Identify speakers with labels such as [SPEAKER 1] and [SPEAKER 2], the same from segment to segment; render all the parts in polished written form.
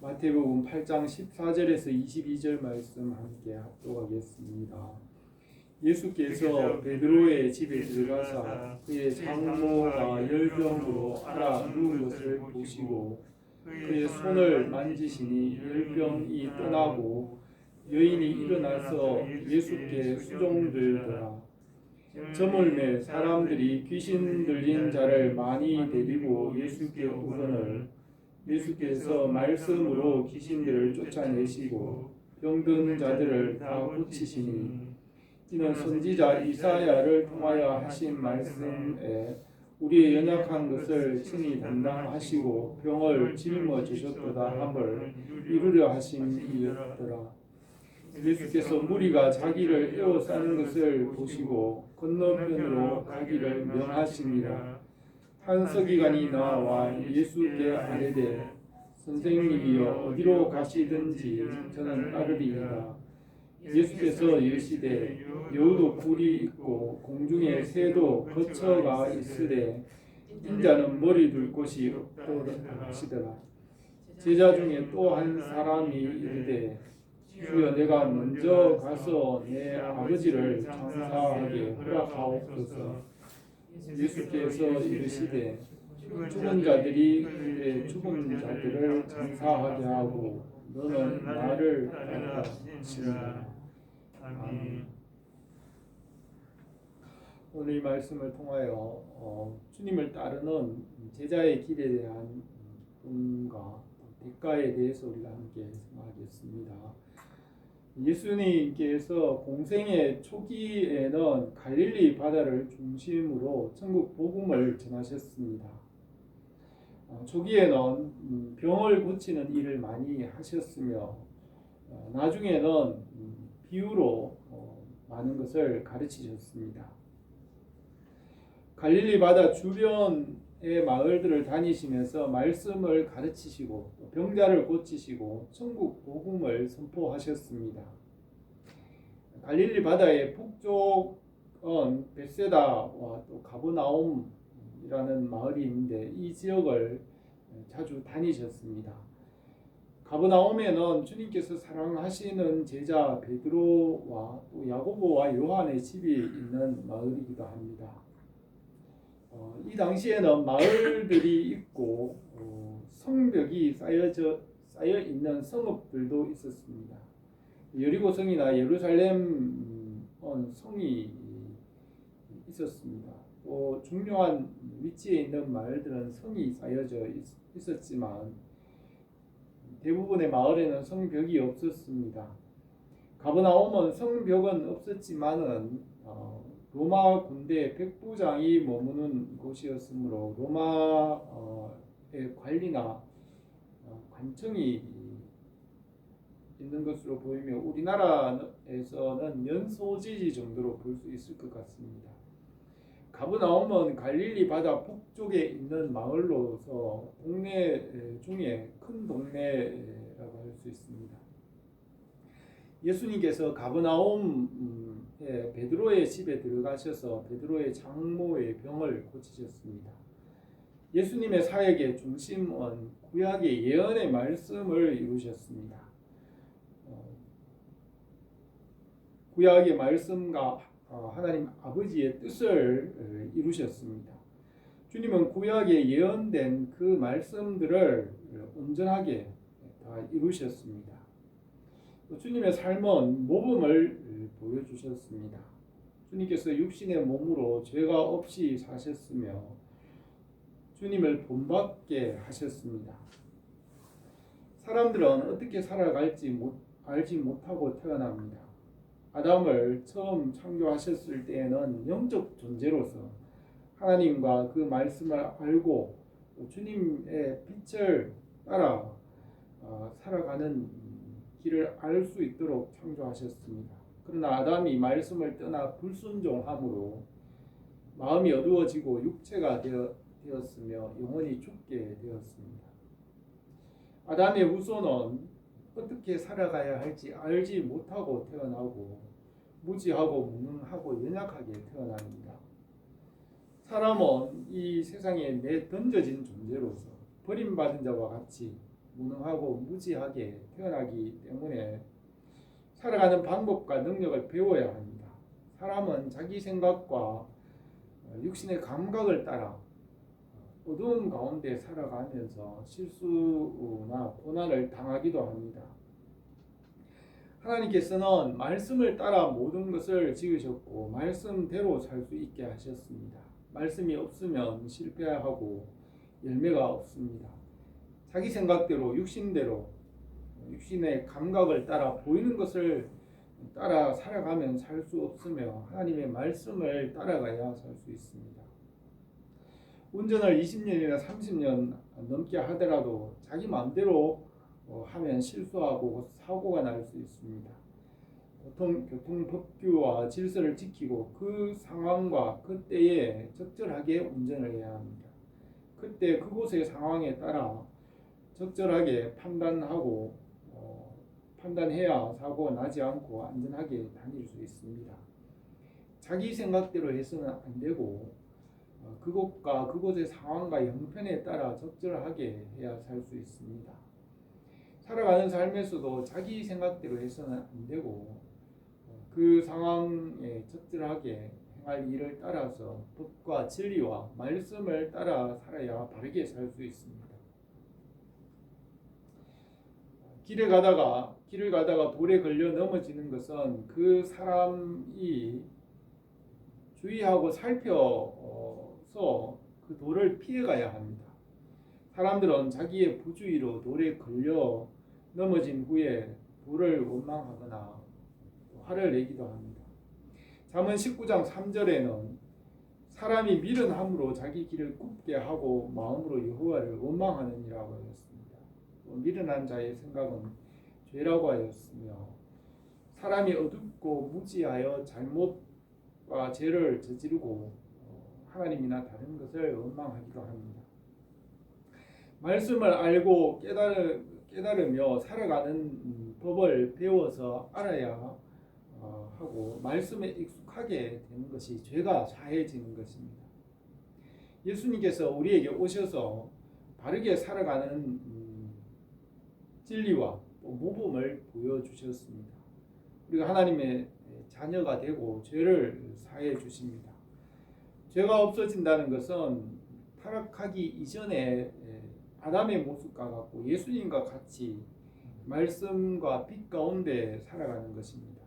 [SPEAKER 1] 마태복음 8장 14절에서 22절 말씀 함께 합독하겠습니다. 예수께서 베드로의 집에 들어가사 그의 장모가 열병으로 앓아 누운 것을 보시고 그의 손을 만지시니 열병이 떠나고 여인이 일어나서 예수께 수종들더라. 저물매 사람들이 귀신 들린 자를 많이 데리고 예수께 오거늘 예수께서 말씀으로 귀신들을 쫓아내시고 병든 자들을 다 고치시니 이는 선지자 이사야를 통하여 하신 말씀에 우리의 연약한 것을 친히 담당하시고 병을 짊어지셨도다 함을 이루려 하심이었더라. 예수께서 무리가 자기를 에워싸는 것을 보시고 건너편으로 가기를 명하시니라. 한 서기관이 나와 예수께 아뢰되 선생님이여 어디로 가시든지 저는 따르리이다. 예수께서 이르시되 여우도 굴이 있고 공중에 새도 거처가 있으되 인자는 머리 둘 곳이 없도다 하시더라. 제자 중에 또 한 사람이 이르되 주여 내가 먼저 가서 내 아버지를 장사하게 허락하옵소서. 예수께서 이르시되 죽은 자들이 그의 죽은 자들을 장사하게 하고 너는 나를 따르라 하시니라. 아멘. 오늘 이 말씀을 통하여 주님을 따르는 제자의 길에 대한 꿈과 대가에 대해서 우리가 함께 생각하겠습니다. 예수님께서 공생의 초기에는 갈릴리 바다를 중심으로 천국 복음을 전하셨습니다. 초기에는 병을 고치는 일을 많이 하셨으며 나중에는 비유로 많은 것을 가르치셨습니다. 갈릴리 바다 주변의 마을들을 다니시면서 말씀을 가르치시고 병자를 고치시고 천국 복음을 선포하셨습니다. 갈릴리 바다의 북쪽은 벳세다와 또 가버나움이라는 마을이 있는데 이 지역을 자주 다니셨습니다. 가버나움에는 주님께서 사랑하시는 제자 베드로와 또 야고보와 요한의 집이 있는 마을이기도 합니다. 이 당시에는 마을들이 있고 성벽이 쌓여 있는 성읍들도 있었습니다. 여리고성이나 예루살렘은 성이 있었습니다. 또 중요한 위치에 있는 마을들은 성이 쌓여져 있었지만 대부분의 마을에는 성벽이 없었습니다. 가버나움은 성벽은 없었지만은 로마 군대 백부장이 머무는 곳이었으므로 로마의 관리나 관청이 있는 것으로 보이며 우리나라에서는 면소지지 정도로 볼 수 있을 것 같습니다. 가버나움은 갈릴리 바다 북쪽에 있는 마을로서 동네 중에 큰 동네라고 할 수 있습니다. 예수님께서 가버나움에 베드로의 집에 들어가셔서 베드로의 장모의 병을 고치셨습니다. 예수님의 사역의 중심은 구약의 예언의 말씀을 이루셨습니다. 구약의 말씀과 하나님 아버지의 뜻을 이루셨습니다. 주님은 구약에 예언된 그 말씀들을 온전하게 다 이루셨습니다. 주님의 삶은 모범을 보여주셨습니다. 주님께서 육신의 몸으로 죄가 없이 사셨으며 주님을 본받게 하셨습니다. 사람들은 어떻게 살아갈지 알지 못하고 태어납니다. 아담을 처음 창조하셨을 때에는 영적 존재로서 하나님과 그 말씀을 알고 주님의 빛을 따라 살아가는 길을 알 수 있도록 창조하셨습니다. 그러나 아담이 말씀을 떠나 불순종함으로 마음이 어두워지고 육체가 되었으며 영혼이 죽게 되었습니다. 아담의 후손은 어떻게 살아가야 할지 알지 못하고 태어나고 무지하고 무능하고 연약하게 태어납니다. 사람은 이 세상에 내던져진 존재로서 버림받은 자와 같이 무능하고 무지하게 태어나기 때문에 살아가는 방법과 능력을 배워야 합니다. 사람은 자기 생각과 육신의 감각을 따라 어두운 가운데 살아가면서 실수나 고난을 당하기도 합니다. 하나님께서는 말씀을 따라 모든 것을 지으셨고 말씀대로 살 수 있게 하셨습니다. 말씀이 없으면 실패하고 열매가 없습니다. 자기 생각대로 육신대로 육신의 감각을 따라 보이는 것을 따라 살아가면 살 수 없으며 하나님의 말씀을 따라가야 살 수 있습니다. 운전을 20년이나 30년 넘게 하더라도 자기 마음대로 하면 실수하고 사고가 날 수 있습니다. 교통 법규와 질서를 지키고 그 상황과 그때에 적절하게 운전을 해야 합니다. 그때 그곳의 상황에 따라 적절하게 판단해야 사고가 나지 않고 안전하게 다닐 수 있습니다. 자기 생각대로 해서는 안 되고 그곳과 그곳의 상황과 형편에 따라 적절하게 해야 살 수 있습니다. 살아가는 삶에서도 자기 생각대로 해서는 안 되고 그 상황에 적절하게 행할 일을 따라서 법과 진리와 말씀을 따라 살아야 바르게 살 수 있습니다. 길을 가다가 돌에 걸려 넘어지는 것은 그 사람이 주의하고 살펴서 그 돌을 피해가야 합니다. 사람들은 자기의 부주의로 돌에 걸려 넘어진 후에 돌을 원망하거나 화를 내기도 합니다. 잠언 19장 3절에는 사람이 미련함으로 자기 길을 굽게 하고 마음으로 여호와를 원망하느니라고 하였습니다. 미련한 자의 생각은 죄라고 하였으며 사람이 어둡고 무지하여 잘못과 죄를 저지르고 하나님이나 다른 것을 원망하기도 합니다. 말씀을 알고 깨달으며 살아가는 법을 배워서 알아야 하고 말씀에 익숙하게 되는 것이 죄가 사해지는 것입니다. 예수님께서 우리에게 오셔서 바르게 살아가는 진리와 모범을 보여주셨습니다. 우리가 하나님의 자녀가 되고 죄를 사해 주십니다. 죄가 없어진다는 것은 타락하기 이전에 아담의 모습과 같고 예수님과 같이 말씀과 빛 가운데 살아가는 것입니다.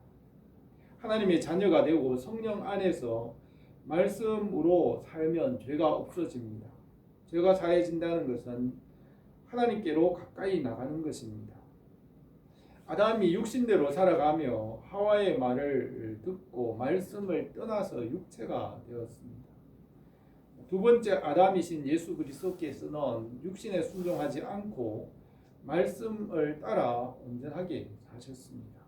[SPEAKER 1] 하나님의 자녀가 되고 성령 안에서 말씀으로 살면 죄가 없어집니다. 죄가 사해진다는 것은 하나님께로 가까이 나가는 것입니다. 아담이 육신대로 살아가며 하와의 말을 듣고 말씀을 떠나서 육체가 되었습니다. 두 번째 아담이신 예수 그리스도께서는 육신에 순종하지 않고 말씀을 따라 온전하게 사셨습니다.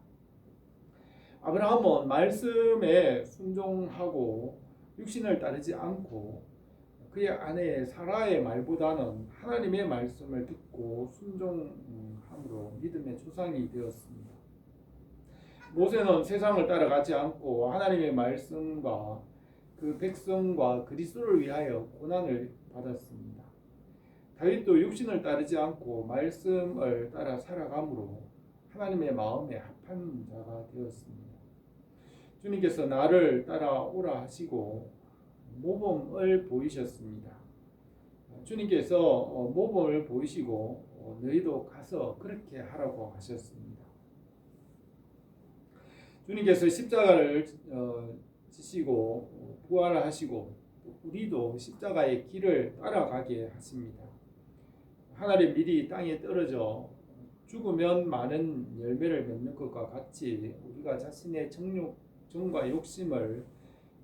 [SPEAKER 1] 아브라함은 말씀에 순종하고 육신을 따르지 않고 그의 아내 사라의 말보다는 하나님의 말씀을 듣고 순종함으로 믿음의 조상이 되었습니다. 모세는 세상을 따라가지 않고 하나님의 말씀과 그 백성과 그리스도를 위하여 고난을 받았습니다. 다윗도 육신을 따르지 않고 말씀을 따라 살아감으로 하나님의 마음에 합한 자가 되었습니다. 주님께서 나를 따라오라 하시고 모범을 보이셨습니다. 주님께서 모범을 보이시고 너희도 가서 그렇게 하라고 하셨습니다. 주님께서 십자가를 지시고 부활하시고 우리도 십자가의 길을 따라가게 하십니다. 하늘의 밀이 땅에 떨어져 죽으면 많은 열매를 맺는 것과 같이 우리가 자신의 정과 욕심을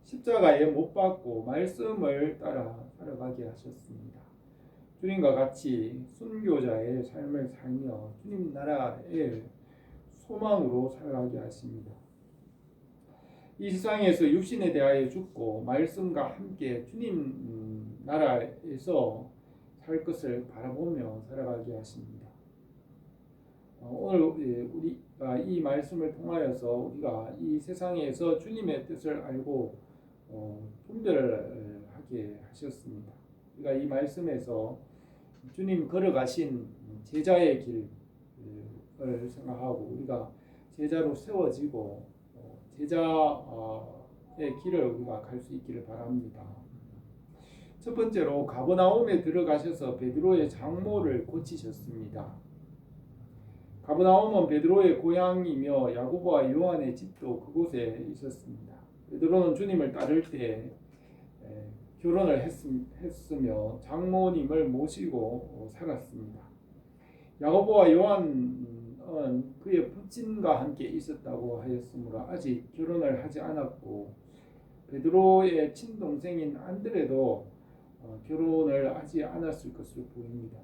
[SPEAKER 1] 십자가에 못 박고 말씀을 따라 살아가게 하셨습니다. 주님과 같이 순교자의 삶을 살며 주님 나라의 소망으로 살아가게 하십니다. 이 세상에서 육신에 대하여 죽고 말씀과 함께 주님 나라에서 살 것을 바라보며 살아가게 하십니다. 오늘 우리가 이 말씀을 통하여서 우리가 이 세상에서 주님의 뜻을 알고 분별을 하게 하셨습니다. 우리가 이 말씀에서 주님 걸어가신 제자의 길을 생각하고 우리가 제자로 세워지고 제자의 길을 우리가 갈 수 있기를 바랍니다. 첫 번째로 가버나움에 들어가셔서 베드로의 장모를 고치셨습니다. 가버나움은 베드로의 고향이며 야고보와 요한의 집도 그곳에 있었습니다. 베드로는 주님을 따를 때 결혼을 했으며 장모님을 모시고 살았습니다. 야고보와 요한은 그의 부친과 함께 있었다고 하였으므로 아직 결혼을 하지 않았고 베드로의 친동생인 안드레도 결혼을 하지 않았을 것으로 보입니다.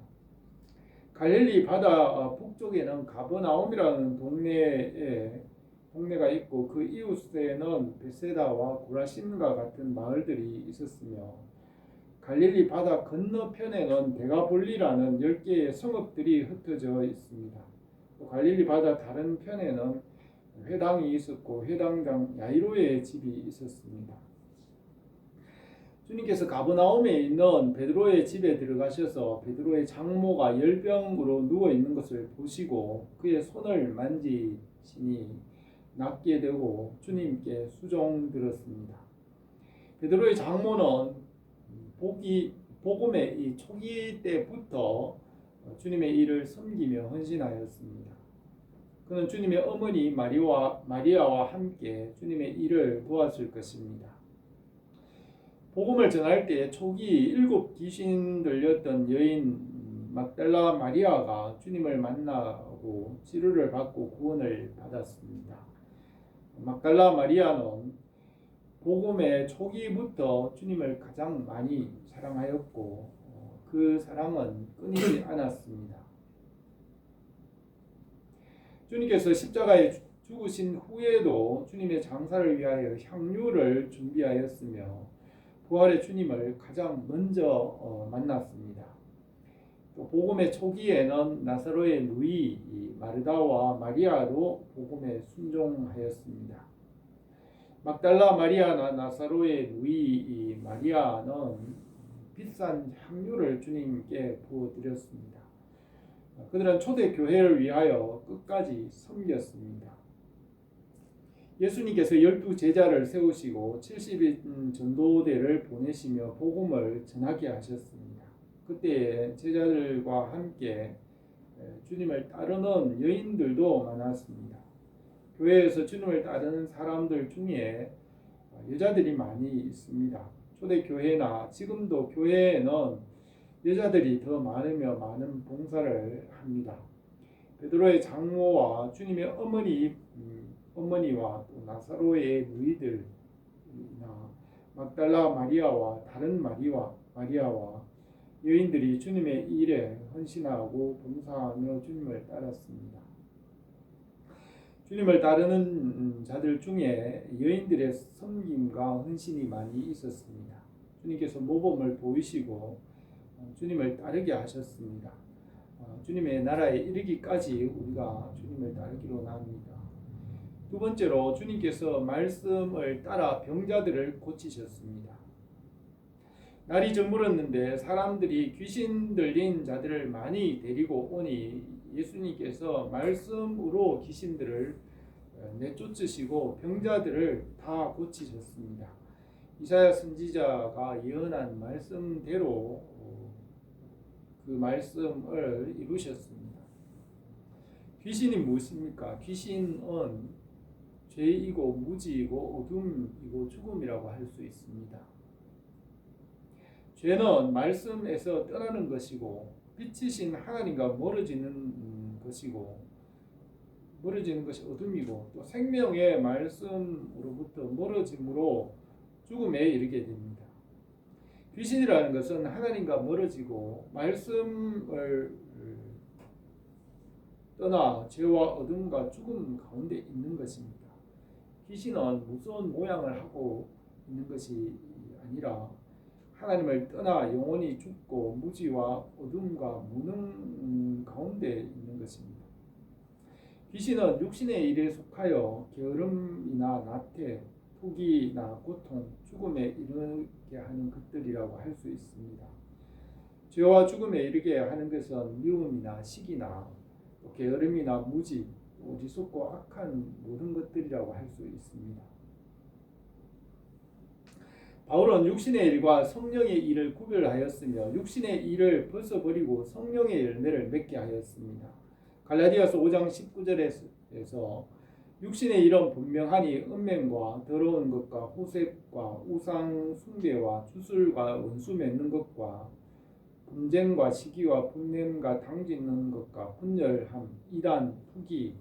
[SPEAKER 1] 갈릴리 바다 북쪽에는 가버나움이라는 동네가 있고 그 이웃에는 베세다와 고라심과 같은 마을들이 있었으며 갈릴리 바다 건너편에는 데가볼리라는 10개의 성읍들이 흩어져 있습니다. 또 갈릴리 바다 다른 편에는 회당이 있었고 회당장 야이로의 집이 있었습니다. 주님께서 가버나움에 있는 베드로의 집에 들어가셔서 베드로의 장모가 열병으로 누워 있는 것을 보시고 그의 손을 만지시니 낫게 되고 주님께 수종들었습니다. 베드로의 장모는 복음의 이 초기 때부터 주님의 일을 섬기며 헌신하였습니다. 그는 주님의 어머니 마리아와 함께 주님의 일을 도왔을 것입니다. 복음을 전할 때 초기 7 귀신 들렸던 여인 막달라 마리아가 주님을 만나고 치료를 받고 구원을 받았습니다. 막달라 마리아는 복음의 초기부터 주님을 가장 많이 사랑하였고 그 사랑은 끊이지 않았습니다. 주님께서 십자가에 죽으신 후에도 주님의 장사를 위하여 향유를 준비하였으며 부활의 주님을 가장 먼저 만났습니다. 또 복음의 초기에는 나사로의 누이 마르다와 마리아도 복음에 순종하였습니다. 막달라 마리아나 나사로의 누이 마리아는 비싼 향유를 주님께 부어드렸습니다. 그들은 초대교회를 위하여 끝까지 섬겼습니다. 예수님께서 12 제자를 세우시고 70인 전도대를 보내시며 복음을 전하게 하셨습니다. 그때 제자들과 함께 주님을 따르는 여인들도 많았습니다. 교회에서 주님을 따르는 사람들 중에 여자들이 많이 있습니다. 초대교회나 지금도 교회에는 여자들이 더 많으며 많은 봉사를 합니다. 베드로의 장모와 주님의 어머니와 또 나사로의 누이들이나 막달라 마리아와 다른 마리아와 여인들이 주님의 일에 헌신하고 봉사하며 주님을 따랐습니다. 주님을 따르는 자들 중에 여인들의 섬김과 헌신이 많이 있었습니다. 주님께서 모범을 보이시고 주님을 따르게 하셨습니다. 주님의 나라에 이르기까지 우리가 주님을 따르기로 합니다. 두 번째로 주님께서 말씀을 따라 병자들을 고치셨습니다. 날이 저물었는데 사람들이 귀신 들린 자들을 많이 데리고 오니 예수님께서 말씀으로 귀신들을 내쫓으시고 병자들을 다 고치셨습니다. 이사야 선지자가 예언한 말씀대로 그 말씀을 이루셨습니다. 귀신이 무엇입니까? 귀신은 죄이고 무지이고 어둠이고 죽음이라고 할 수 있습니다. 죄는 말씀에서 떠나는 것이고 빛이신 하나님과 멀어지는 것이 어둠이고 또 생명의 말씀으로부터 멀어짐으로 죽음에 이르게 됩니다. 귀신이라는 것은 하나님과 멀어지고 말씀을 떠나 죄와 어둠과 죽음 가운데 있는 것입니다. 귀신은 무서운 모양을 하고 있는 것이 아니라 하나님을 떠나 영원히 죽고 무지와 어둠과 무능 가운데 있는 것입니다. 귀신은 육신의 일에 속하여 게으름이나 나태, 투기나 고통, 죽음에 이르게 하는 것들이라고 할 수 있습니다. 죄와 죽음에 이르게 하는 것은 미움이나 시기나 또 게으름이나 무지, 어리석고 악한 모든 것들이라고 할 수 있습니다. 바울은 육신의 일과 성령의 일을 구별하였으며 육신의 일을 벗어버리고 성령의 열매를 맺게 하였습니다. 갈라디아서 5장 19절에서 육신의 일은 분명하니 음행과 더러운 것과 호색과 우상 숭배와 주술과 원수 맺는 것과 분쟁과 시기와 분냄과 당짓는 것과 분열함, 이단, 투기,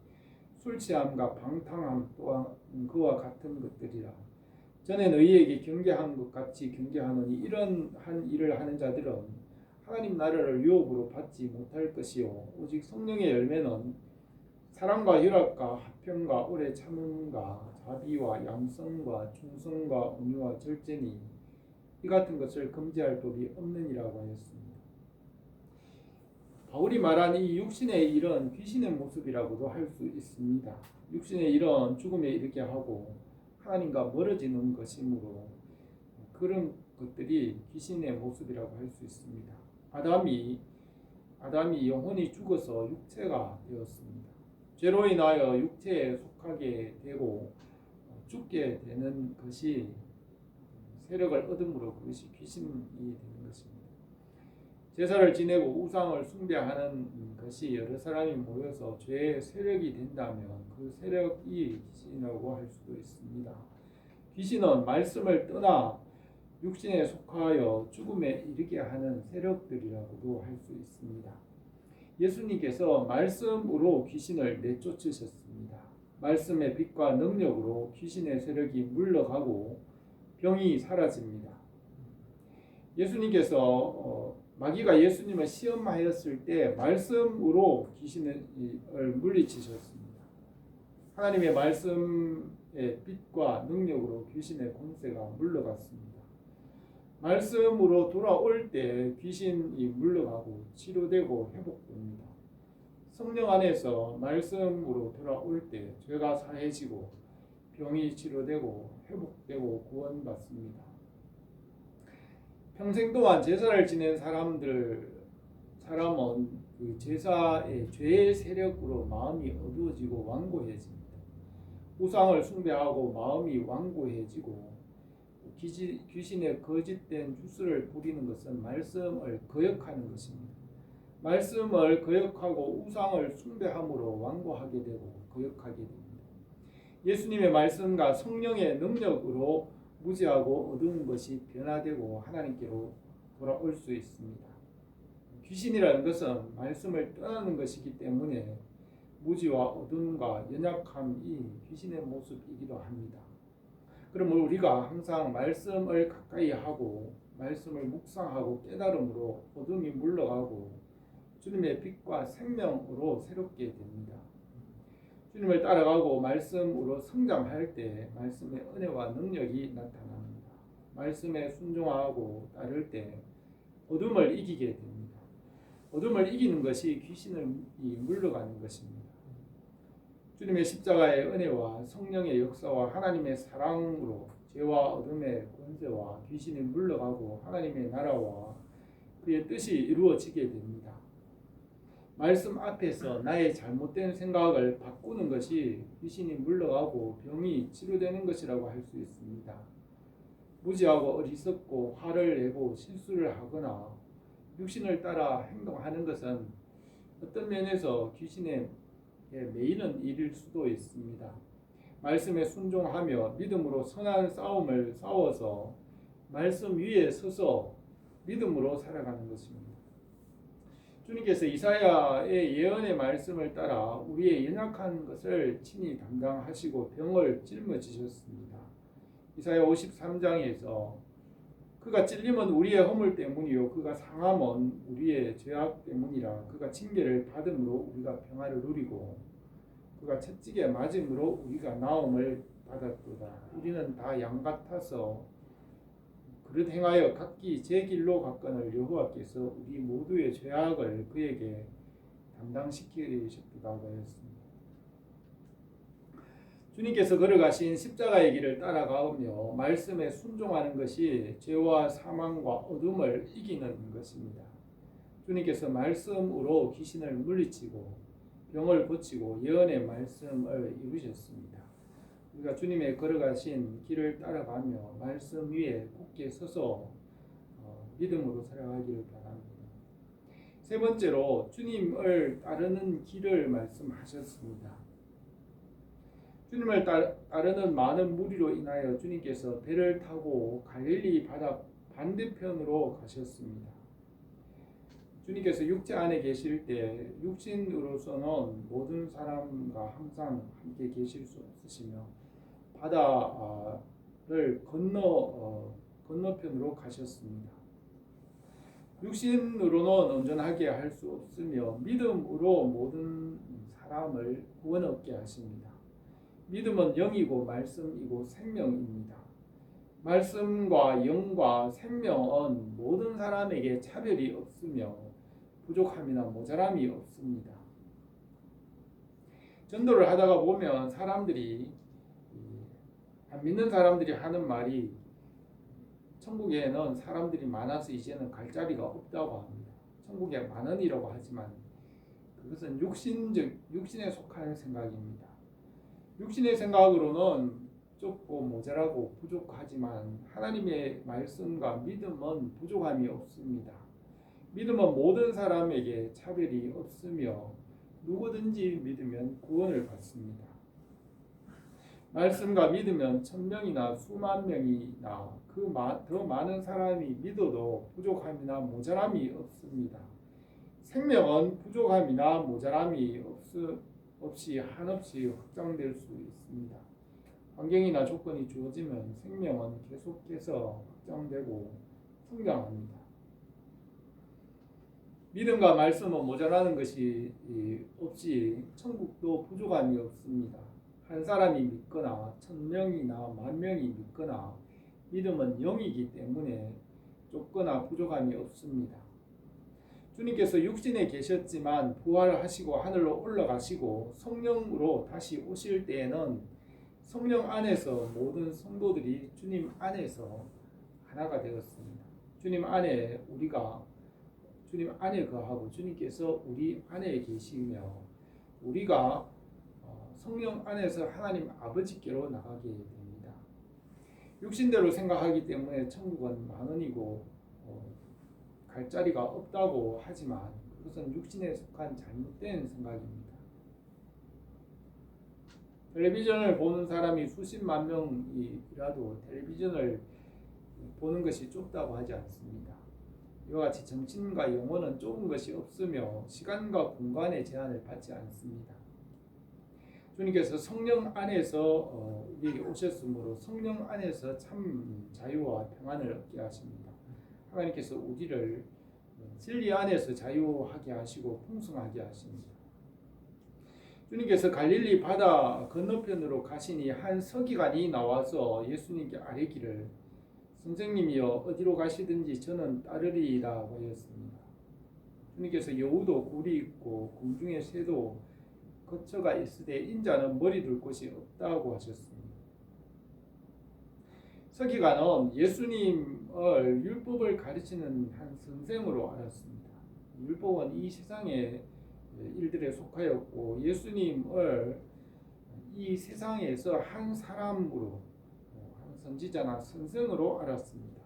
[SPEAKER 1] 술 취함과 방탕함 또한 그와 같은 것들이라. 전에 너희에게 경계한 것 같이 경계하노니 이런 한 일을 하는 자들은 하나님 나라를 유업으로 받지 못할 것이요 오직 성령의 열매는 사랑과 희락과 화평과 오래 참음과 자비와 양성과 충성과 온유와 절제니 이 같은 것을 금지할 법이 없느니라고 하였습니다. 바울이 말한 이 육신의 일은 귀신의 모습이라고도 할 수 있습니다. 육신의 일은 죽음에 이르게 하고 하나님과 멀어지는 것이므로 그런 것들이 귀신의 모습이라고 할 수 있습니다. 아담이 영혼이 죽어서 육체가 되었습니다. 죄로 인하여 육체에 속하게 되고 죽게 되는 것이 세력을 얻음으로 그것이 귀신이 되는 것입니다. 제사를 지내고 우상을 숭배하는 것이 여러 사람이 모여서 죄의 세력이 된다면 그 세력이 귀신이라고 할 수도 있습니다. 귀신은 말씀을 떠나 육신에 속하여 죽음에 이르게 하는 세력들이라고도 할 수 있습니다. 예수님께서 말씀으로 귀신을 내쫓으셨습니다. 말씀의 빛과 능력으로 귀신의 세력이 물러가고 병이 사라집니다. 예수님께서 마귀가 예수님을 시험하였을 때 말씀으로 귀신을 물리치셨습니다. 하나님의 말씀의 빛과 능력으로 귀신의 권세가 물러갔습니다. 말씀으로 돌아올 때 귀신이 물러가고 치료되고 회복됩니다. 성령 안에서 말씀으로 돌아올 때 죄가 사해지고 병이 치료되고 회복되고 구원받습니다. 평생 동안 제사를 지낸 사람은 그 제사의 죄의 세력으로 마음이 어두워지고 완고해집니다. 우상을 숭배하고 마음이 완고해지고 귀신의 거짓된 주술을 부리는 것은 말씀을 거역하는 것입니다. 말씀을 거역하고 우상을 숭배함으로 완고하게 되고 거역하게 됩니다. 예수님의 말씀과 성령의 능력으로 무지하고 어두운 것이 변화되고 하나님께로 돌아올 수 있습니다. 귀신이라는 것은 말씀을 떠나는 것이기 때문에 무지와 어둠과 연약함이 귀신의 모습이기도 합니다. 그러므로 우리가 항상 말씀을 가까이 하고 말씀을 묵상하고 깨달음으로 어둠이 물러가고 주님의 빛과 생명으로 새롭게 됩니다. 주님을 따라가고 말씀으로 성장할 때 말씀의 은혜와 능력이 나타납니다. 말씀에 순종하고 따를 때 어둠을 이기게 됩니다. 어둠을 이기는 것이 귀신을 물러가는 것입니다. 주님의 십자가의 은혜와 성령의 역사와 하나님의 사랑으로 죄와 어둠의 권세와 귀신이 물러가고 하나님의 나라와 그의 뜻이 이루어지게 됩니다. 말씀 앞에서 나의 잘못된 생각을 바꾸는 것이 귀신이 물러가고 병이 치료되는 것이라고 할 수 있습니다. 무지하고 어리석고 화를 내고 실수를 하거나 육신을 따라 행동하는 것은 어떤 면에서 귀신의 매이는 일일 수도 있습니다. 말씀에 순종하며 믿음으로 선한 싸움을 싸워서 말씀 위에 서서 믿음으로 살아가는 것입니다. 주님께서 이사야의 예언의 말씀을 따라 우리의 연약한 것을 친히 담당하시고 병을 짊어지셨습니다. 이사야 53장에서 그가 찔림은 우리의 허물 때문이요 그가 상함은 우리의 죄악 때문이라. 그가 징계를 받음으로 우리가 평화를 누리고 그가 채찍에 맞음으로 우리가 나음을 받았도다. 우리는 다 양 같아서 그릇 행하여 각기 제 길로 갔거늘 여호와께서 우리 모두의 죄악을 그에게 담당시키셨도다 하였습니다. 주님께서 걸어가신 십자가의 길을 따라가며 말씀에 순종하는 것이 죄와 사망과 어둠을 이기는 것입니다. 주님께서 말씀으로 귀신을 물리치고 병을 고치고 예언의 말씀을 이루셨습니다. 우리가 주님의 걸어가신 길을 따라가며 말씀 위에 굳게 서서 믿음으로 살아가기를 바랍니다. 세 번째로 주님을 따르는 길을 말씀하셨습니다. 주님을 따르는 많은 무리로 인하여 주님께서 배를 타고 갈릴리 바다 반대편으로 가셨습니다. 주님께서 육체 안에 계실 때 육신으로서는 모든 사람과 항상 함께 계실 수 없으시며 바다를 건너편으로 가셨습니다. 육신으로는 온전하게 할 수 없으며 믿음으로 모든 사람을 구원 얻게 하십니다. 믿음은 영이고 말씀이고 생명입니다. 말씀과 영과 생명은 모든 사람에게 차별이 없으며 부족함이나 모자람이 없습니다. 전도를 하다가 보면 사람들이 안 믿는 사람들이 하는 말이 천국에는 사람들이 많아서 이제는 갈 자리가 없다고 합니다. 천국에 많으니라고 하지만 그것은 육신에 속하는 생각입니다. 육신의 생각으로는 좁고 모자라고 부족하지만 하나님의 말씀과 믿음은 부족함이 없습니다. 믿음은 모든 사람에게 차별이 없으며 누구든지 믿으면 구원을 받습니다. 말씀과 믿으면 1000명이나 수만 명이나 더 많은 사람이 믿어도 부족함이나 모자람이 없습니다. 생명은 부족함이나 모자람이 없이 한없이 확장될 수 있습니다. 환경이나 조건이 주어지면 생명은 계속해서 확장되고 성장합니다. 믿음과 말씀은 모자라는 것이 없이 천국도 부족함이 없습니다. 한 사람이 믿거나 1000명이나 10,000명이 믿거나 믿음은 영이기 때문에 좁거나 부족함이 없습니다. 주님께서 육신에 계셨지만 부활하시고 하늘로 올라가시고 성령으로 다시 오실 때에는 성령 안에서 모든 성도들이 주님 안에서 하나가 되었습니다. 주님 안에 거하고 주님께서 우리 안에 계시며 우리가 성령 안에서 하나님 아버지께로 나가게 됩니다. 육신대로 생각하기 때문에 천국은 망언이고 갈 자리가 없다고 하지만 그것은 육신에 속한 잘못된 생각입니다. 텔레비전을 보는 사람이 수십만 명이라도 텔레비전을 보는 것이 좁다고 하지 않습니다. 이와 같이 정신과 영혼은 좁은 것이 없으며 시간과 공간의 제한을 받지 않습니다. 주님께서 성령 안에서 우리에게 오셨으므로 성령 안에서 참 자유와 평안을 얻게 하십니다. 하나님께서 우리를 진리 안에서 자유하게 하시고 풍성하게 하십니다. 주님께서 갈릴리 바다 건너편으로 가시니 한 서기관이 나와서 예수님께 아뢰기를 선생님이여 어디로 가시든지 저는 따르리이다 하였습니다. 주님께서 여우도 굴이 있고 궁중에 새도 거처가 있으되 인자는 머리 둘 곳이 없다고 하셨습니다. 서기관은 예수님을 율법을 가르치는 한 선생으로 알았습니다. 율법은 이 세상의 일들에 속하였고 예수님을 이 세상에서 한 사람으로 한 선지자나 선생으로 알았습니다.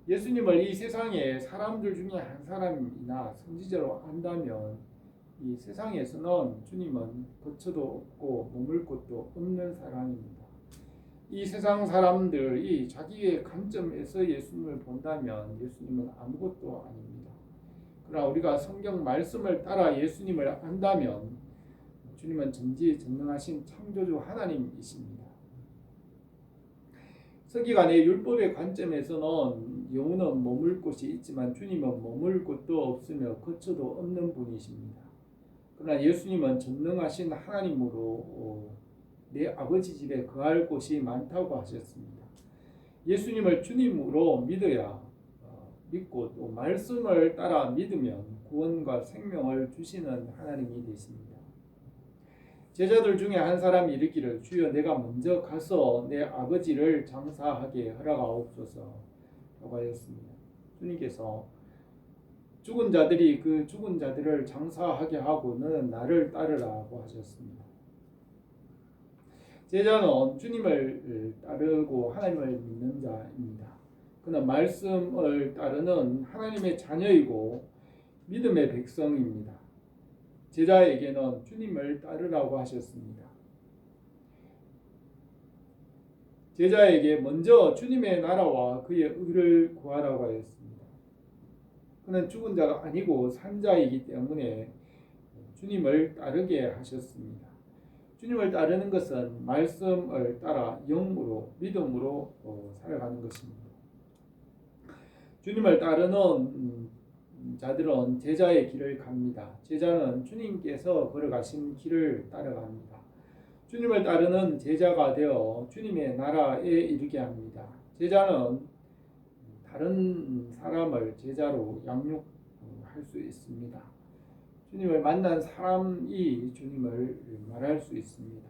[SPEAKER 1] 예수님을 이 세상의 사람들 중에 한 사람이나 선지자로 안다면 이 세상에서는 주님은 거처도 없고 머물 곳도 없는 사람입니다. 이 세상 사람들이 자기의 관점에서 예수님을 본다면 예수님은 아무것도 아닙니다. 그러나 우리가 성경 말씀을 따라 예수님을 안다면 주님은 전지전능하신 창조주 하나님이십니다. 서기관의 율법의 관점에서는 영혼은 머물 곳이 있지만 주님은 머물 곳도 없으며 거처도 없는 분이십니다. 그러나 예수님은 전능하신 하나님으로 내 아버지 집에 거할 곳이 많다고 하셨습니다. 예수님을 주님으로 믿고 또 말씀을 따라 믿으면 구원과 생명을 주시는 하나님이 되십니다. 제자들 중에 한 사람이 이르기를 주여 내가 먼저 가서 내 아버지를 장사하게 허락하옵소서 라고 하였습니다. 주님께서 죽은 자들이 그 죽은 자들을 장사하게 하고는 나를 따르라고 하셨습니다. 제자는 주님을 따르고 하나님을 믿는 자입니다. 그는 말씀을 따르는 하나님의 자녀이고 믿음의 백성입니다. 제자에게는 주님을 따르라고 하셨습니다. 제자에게 먼저 주님의 나라와 그의 의를 구하라고 하였습니다. 그는 죽은 자가 아니고 산 자이기 때문에 주님을 따르게 하셨습니다. 주님을 따르는 것은 말씀을 따라 영으로 믿음으로 살아가는 것입니다. 주님을 따르는 자들은 제자의 길을 갑니다. 제자는 주님께서 걸어가신 길을 따라갑니다. 주님을 따르는 제자가 되어 주님의 나라에 이르게 합니다. 제자는 다른 사람을 제자로 양육할 수 있습니다. 주님을 만난 사람이 주님을 말할 수 있습니다.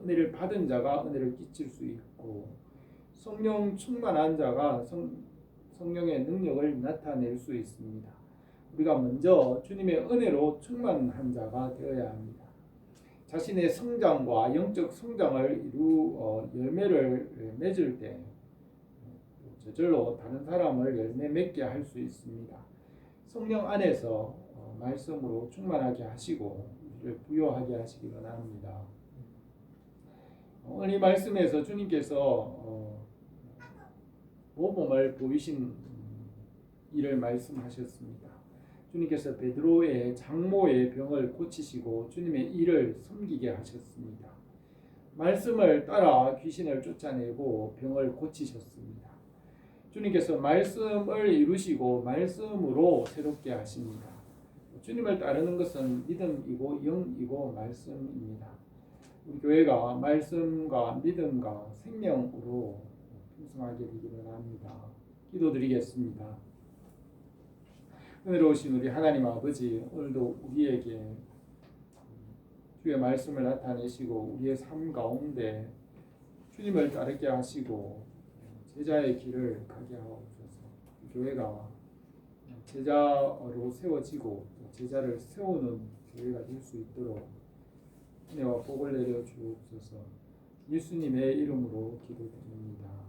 [SPEAKER 1] 은혜를 받은 자가 은혜를 끼칠 수 있고 성령 충만한 자가 성령의 능력을 나타낼 수 있습니다. 우리가 먼저 주님의 은혜로 충만한 자가 되어야 합니다. 자신의 성장과 영적 성장을 이루 열매를 맺을 때 저절로 다른 사람을 열매 맺게 할 수 있습니다. 성령 안에서 말씀으로 충만하게 하시고 우리를 부요하게 하시기 원합니다. 오늘 이 말씀에서 주님께서 모범을 보이신 일을 말씀하셨습니다. 주님께서 베드로의 장모의 병을 고치시고 주님의 일을 섬기게 하셨습니다. 말씀을 따라 귀신을 쫓아내고 병을 고치셨습니다. 주님께서 말씀을 이루시고 말씀으로 새롭게 하십니다. 주님을 따르는 것은 믿음이고 영이고 말씀입니다. 우리 교회가 말씀과 믿음과 생명으로 풍성하게 되기를 바랍니다. 기도드리겠습니다. 은혜로우신 우리 하나님 아버지, 오늘도 우리에게 주의 말씀을 나타내시고 우리의 삶 가운데 주님을 따르게 하시고 제자의 길을 가게 하옵소서. 교회가 제자로 세워지고 제자를 세우는 교회가 될 수 있도록 은혜와 복을 내려 주옵소서. 예수님의 이름으로 기도드립니다.